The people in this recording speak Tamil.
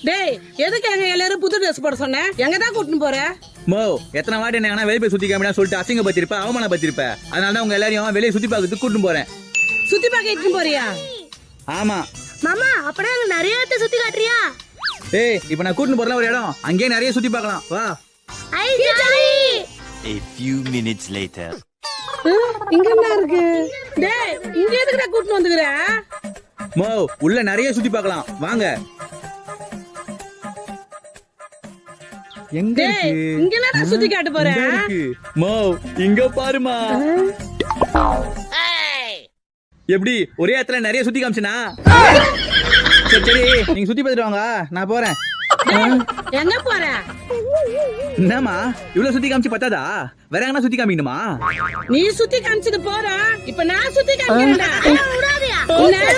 டேய் எதுக்கு எங்க எல்லாரும் புது ட்ரெஸ் போட சொன்ன? எங்க தான் கூட்டிட்டு போற? மோ எத்தனை வாட்டி என்ன வெளியே போய் சுத்தி காமினா சொல்லிட்டு அசிங்க பத்திருப்ப அவமான பத்திருப்ப. அதனால தான் உங்க எல்லாரையும் வெளியே சுத்தி பார்க்கறதுக்கு கூட்டிட்டு போறேன். சுத்தி பார்க்க இட்டு போறியா? ஆமா மாமா அப்படியே அங்க நிறைய இடத்த சுத்தி காட்டுறியா? ஏய் இப்போ நான் கூட்டிட்டு போறல ஒரு இடம் அங்கேயே நிறைய சுத்தி பார்க்கலாம் வா. ஐ jolly. A few minutes later. இங்க என்ன இருக்கு? டேய் இங்க எதுக்குடா கூட்டிட்டு வந்துக்கற? மோ உள்ள நிறைய சுத்தி பார்க்கலாம் வாங்க. எங்க டேய் இருக்கு? இங்க என்னடா சுத்தி காட்ட போற? இங்க இருக்கு. மோ இங்க பாருமா. எப்படி ஒரே இடத்துல நிறைய சுத்தி காமிச்சனா? சரி சரி நீங்க சுத்தி பார்த்துட்டு வாங்க நான் போறேன். எங்க போற? என்னம்மா இவ்வளவு சுத்தி காமிச்சு பத்தாதா? வேற எங்கனா சுத்தி காமிக்கணுமா? நீ சுத்தி காமிச்சிட்டு போற. இப்ப நான் சுத்தி காமிக்கிறேன்டா. விடாதயா? உன்னை-